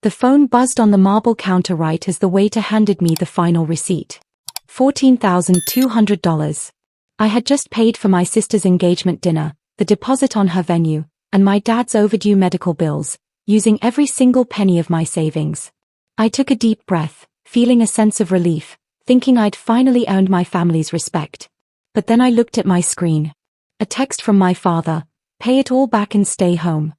The phone buzzed on the marble counter right as the waiter handed me the final receipt. $14,200. I had just paid for my sister's engagement dinner, the deposit on her venue, and my dad's overdue medical bills, using every single penny of my savings. I took a deep breath, feeling a sense of relief, thinking I'd finally earned my family's respect. But then I looked at my screen. A text from my father, "Pay it all back and stay home."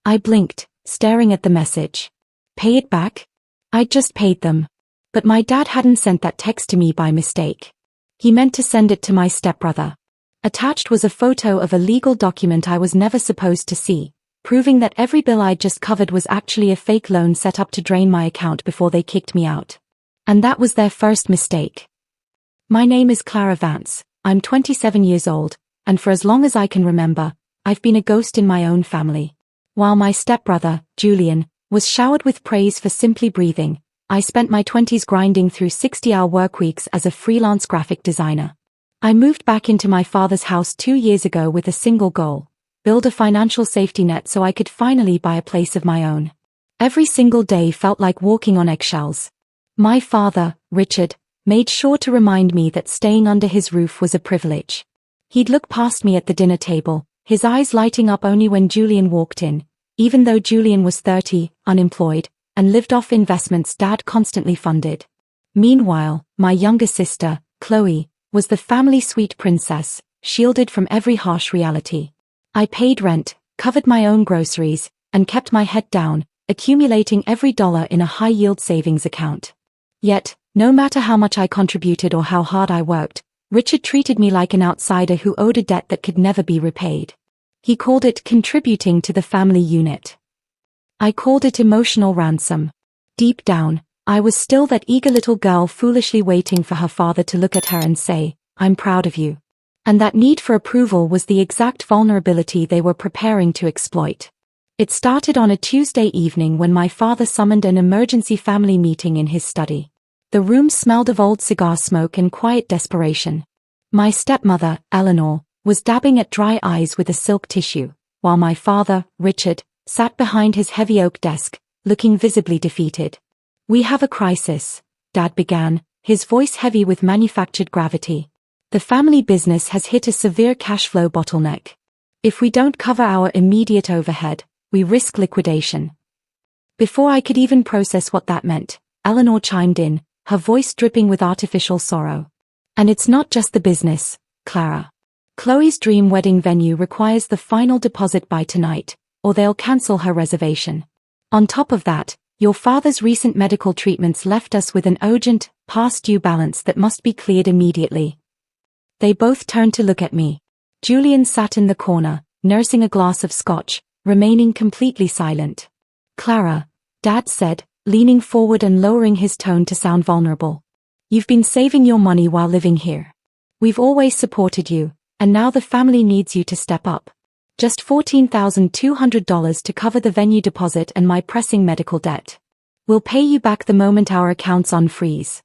I blinked, staring at the message. Pay it back? I'd just paid them. But my dad hadn't sent that text to me by mistake. He meant to send it to my stepbrother. Attached was a photo of a legal document I was never supposed to see, proving that every bill I'd just covered was actually a fake loan set up to drain my account before they kicked me out. And that was their first mistake. My name is Clara Vance, I'm 27 years old, and for as long as I can remember, I've been a ghost in my own family. While my stepbrother, Julian, was showered with praise for simply breathing, I spent my 20s grinding through 60-hour workweeks as a freelance graphic designer. I moved back into my father's house 2 years ago with a single goal: build a financial safety net so I could finally buy a place of my own. Every single day felt like walking on eggshells. My father, Richard, made sure to remind me that staying under his roof was a privilege. He'd look past me at the dinner table, his eyes lighting up only when Julian walked in, even though Julian was 30, unemployed, and lived off investments Dad constantly funded. Meanwhile, my younger sister, Chloe, was the family sweet princess, shielded from every harsh reality. I paid rent, covered my own groceries, and kept my head down, accumulating every dollar in a high-yield savings account. Yet, no matter how much I contributed or how hard I worked, Richard treated me like an outsider who owed a debt that could never be repaid. He called it contributing to the family unit. I called it emotional ransom. Deep down, I was still that eager little girl foolishly waiting for her father to look at her and say, "I'm proud of you." And that need for approval was the exact vulnerability they were preparing to exploit. It started on a Tuesday evening when my father summoned an emergency family meeting in his study. The room smelled of old cigar smoke and quiet desperation. My stepmother, Eleanor, was dabbing at dry eyes with a silk tissue, while my father, Richard, sat behind his heavy oak desk, looking visibly defeated. "We have a crisis," Dad began, his voice heavy with manufactured gravity. "The family business has hit a severe cash flow bottleneck. If we don't cover our immediate overhead, we risk liquidation." Before I could even process what that meant, Eleanor chimed in, her voice dripping with artificial sorrow. "And it's not just the business, Clara. Chloe's dream wedding venue requires the final deposit by tonight, or they'll cancel her reservation. On top of that, your father's recent medical treatments left us with an urgent, past-due balance that must be cleared immediately." They both turned to look at me. Julian sat in the corner, nursing a glass of scotch, remaining completely silent. "Clara," Dad said, leaning forward and lowering his tone to sound vulnerable. "You've been saving your money while living here. We've always supported you, and now the family needs you to step up. Just $14,200 to cover the venue deposit and my pressing medical debt. We'll pay you back the moment our account's on freeze."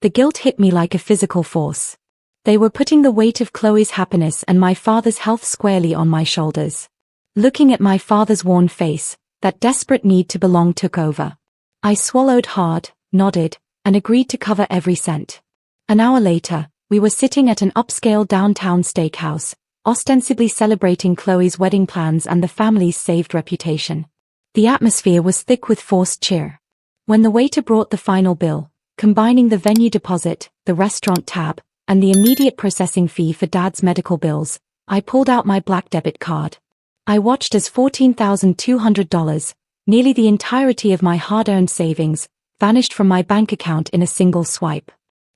The guilt hit me like a physical force. They were putting the weight of Chloe's happiness and my father's health squarely on my shoulders. Looking at my father's worn face, that desperate need to belong took over. I swallowed hard, nodded, and agreed to cover every cent. An hour later, we were sitting at an upscale downtown steakhouse, ostensibly celebrating Chloe's wedding plans and the family's saved reputation. The atmosphere was thick with forced cheer. When the waiter brought the final bill, combining the venue deposit, the restaurant tab, and the immediate processing fee for Dad's medical bills, I pulled out my black debit card. I watched as $14,200, nearly the entirety of my hard-earned savings, vanished from my bank account in a single swipe.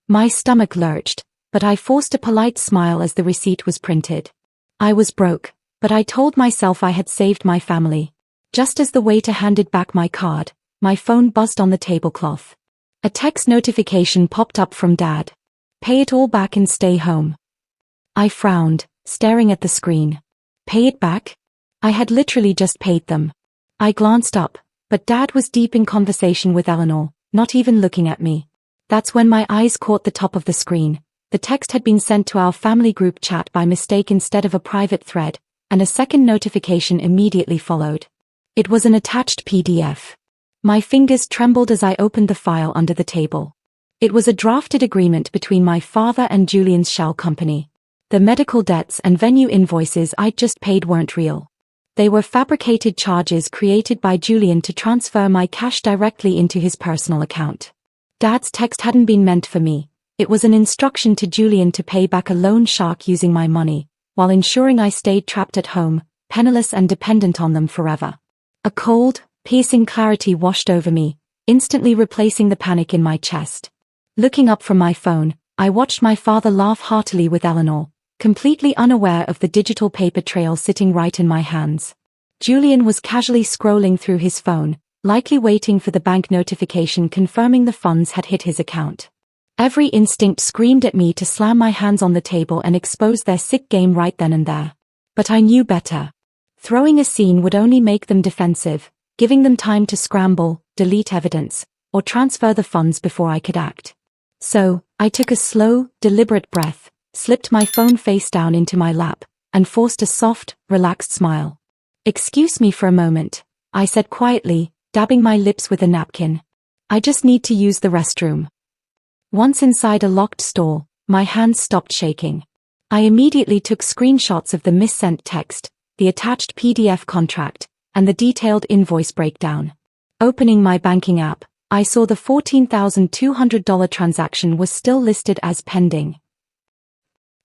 My stomach lurched, but I forced a polite smile as the receipt was printed. I was broke, but I told myself I had saved my family. Just as the waiter handed back my card, my phone buzzed on the tablecloth. A text notification popped up from Dad. "Pay it all back and stay home." I frowned, staring at the screen. Pay it back? I had literally just paid them. I glanced up, but Dad was deep in conversation with Eleanor, not even looking at me. That's when my eyes caught the top of the screen. The text had been sent to our family group chat by mistake instead of a private thread, and a second notification immediately followed. It was an attached PDF. My fingers trembled as I opened the file under the table. It was a drafted agreement between my father and Julian's shell company. The medical debts and venue invoices I'd just paid weren't real. They were fabricated charges created by Julian to transfer my cash directly into his personal account. Dad's text hadn't been meant for me. It was an instruction to Julian to pay back a loan shark using my money, while ensuring I stayed trapped at home, penniless and dependent on them forever. A cold, piercing clarity washed over me, instantly replacing the panic in my chest. Looking up from my phone, I watched my father laugh heartily with Eleanor, completely unaware of the digital paper trail sitting right in my hands. Julian was casually scrolling through his phone, likely waiting for the bank notification confirming the funds had hit his account. Every instinct screamed at me to slam my hands on the table and expose their sick game right then and there. But I knew better. Throwing a scene would only make them defensive, giving them time to scramble, delete evidence, or transfer the funds before I could act. So, I took a slow, deliberate breath, slipped my phone face down into my lap, and forced a soft, relaxed smile. "Excuse me for a moment," I said quietly, dabbing my lips with a napkin. "I just need to use the restroom." Once inside a locked store, my hands stopped shaking. I immediately took screenshots of the missent text, the attached PDF contract, and the detailed invoice breakdown. Opening my banking app, I saw the $14,200 transaction was still listed as pending.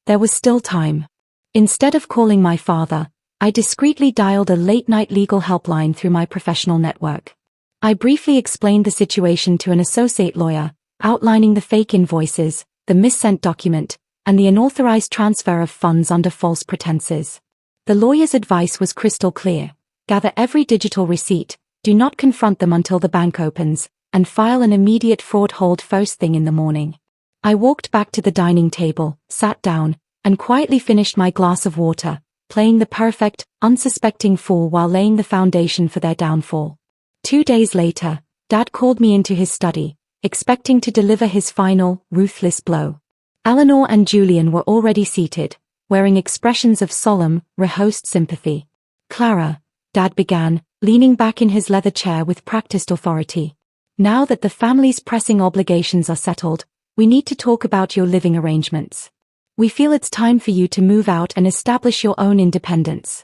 There was still time. Instead of calling my father, I discreetly dialed a late-night legal helpline through my professional network. I briefly explained the situation to an associate lawyer, outlining the fake invoices, the missent document, and the unauthorized transfer of funds under false pretenses. The lawyer's advice was crystal clear. Gather every digital receipt, do not confront them until the bank opens, and file an immediate fraud hold first thing in the morning. I walked back to the dining table, sat down, and quietly finished my glass of water, playing the perfect, unsuspecting fool while laying the foundation for their downfall. 2 days later, Dad called me into his study, expecting to deliver his final, ruthless blow. Eleanor and Julian were already seated, wearing expressions of solemn, rehearsed sympathy. "Clara," Dad began, leaning back in his leather chair with practiced authority. "Now that the family's pressing obligations are settled, we need to talk about your living arrangements. We feel it's time for you to move out and establish your own independence."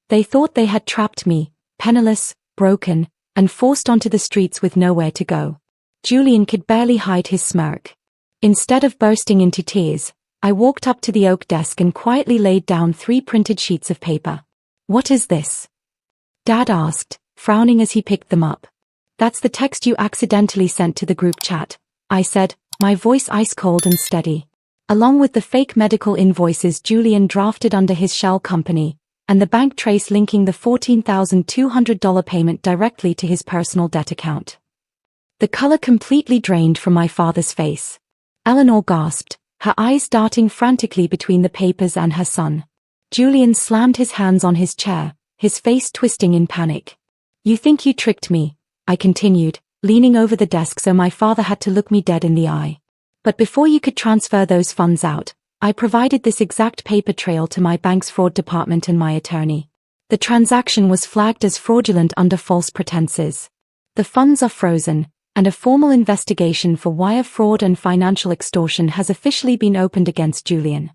They thought they had trapped me, penniless, broken, and forced onto the streets with nowhere to go. Julian could barely hide his smirk. Instead of bursting into tears, I walked up to the oak desk and quietly laid down 3 printed sheets of paper. "What is this?" Dad asked, frowning as he picked them up. "That's the text you accidentally sent to the group chat," I said, my voice ice-cold and steady. Along with the fake medical invoices Julian drafted under his shell company, and the bank trace linking the $14,200 payment directly to his personal debt account. The color completely drained from my father's face. Eleanor gasped, her eyes darting frantically between the papers and her son. Julian slammed his hands on his chair, his face twisting in panic. "You think you tricked me," I continued, leaning over the desk so my father had to look me dead in the eye. "But before you could transfer those funds out, I provided this exact paper trail to my bank's fraud department and my attorney. The transaction was flagged as fraudulent under false pretenses. The funds are frozen, and a formal investigation for wire fraud and financial extortion has officially been opened against Julian."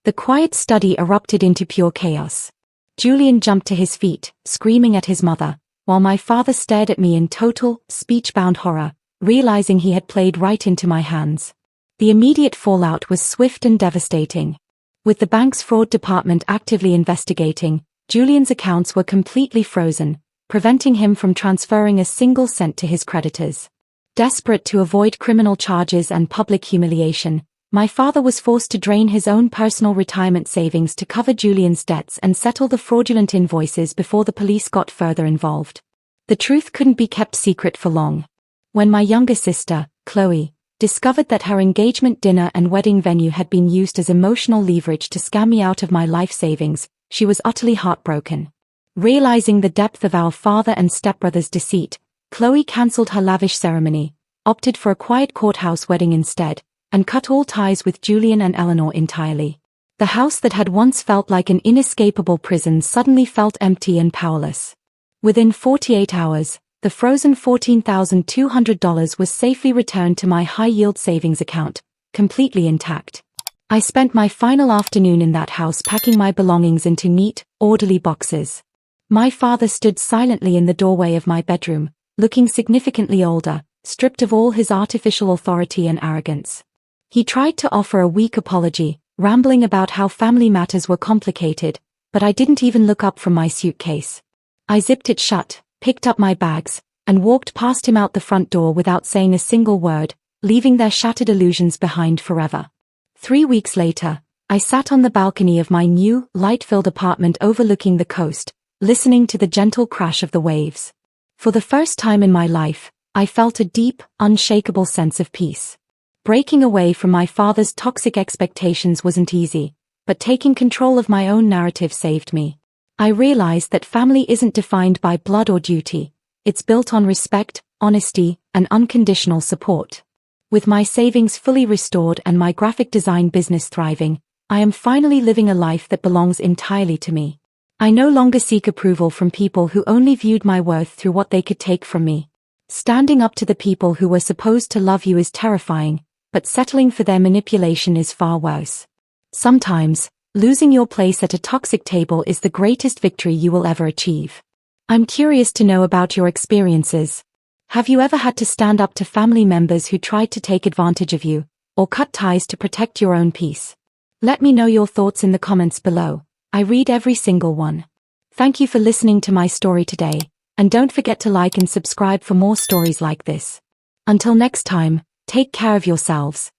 The quiet study erupted into pure chaos. Julian jumped to his feet, screaming at his mother, while my father stared at me in total, speech-bound horror, realizing he had played right into my hands. The immediate fallout was swift and devastating. With the bank's fraud department actively investigating, Julian's accounts were completely frozen, preventing him from transferring a single cent to his creditors. Desperate to avoid criminal charges and public humiliation, my father was forced to drain his own personal retirement savings to cover Julian's debts and settle the fraudulent invoices before the police got further involved. The truth couldn't be kept secret for long. When my younger sister, Chloe, discovered that her engagement dinner and wedding venue had been used as emotional leverage to scam me out of my life savings, she was utterly heartbroken. Realizing the depth of our father and stepbrother's deceit, Chloe cancelled her lavish ceremony, opted for a quiet courthouse wedding instead, and cut all ties with Julian and Eleanor entirely. The house that had once felt like an inescapable prison suddenly felt empty and powerless. Within 48 hours, the frozen $14,200 was safely returned to my high-yield savings account, completely intact. I spent my final afternoon in that house packing my belongings into neat, orderly boxes. My father stood silently in the doorway of my bedroom, looking significantly older, stripped of all his artificial authority and arrogance. He tried to offer a weak apology, rambling about how family matters were complicated, but I didn't even look up from my suitcase. I zipped it shut, picked up my bags, and walked past him out the front door without saying a single word, leaving their shattered illusions behind forever. 3 weeks later, I sat on the balcony of my new, light-filled apartment overlooking the coast, listening to the gentle crash of the waves. For the first time in my life, I felt a deep, unshakable sense of peace. Breaking away from my father's toxic expectations wasn't easy, but taking control of my own narrative saved me. I realized that family isn't defined by blood or duty, it's built on respect, honesty, and unconditional support. With my savings fully restored and my graphic design business thriving, I am finally living a life that belongs entirely to me. I no longer seek approval from people who only viewed my worth through what they could take from me. Standing up to the people who were supposed to love you is terrifying, but settling for their manipulation is far worse. Sometimes, losing your place at a toxic table is the greatest victory you will ever achieve. I'm curious to know about your experiences. Have you ever had to stand up to family members who tried to take advantage of you, or cut ties to protect your own peace? Let me know your thoughts in the comments below. I read every single one. Thank you for listening to my story today, and don't forget to like and subscribe for more stories like this. Until next time, take care of yourselves.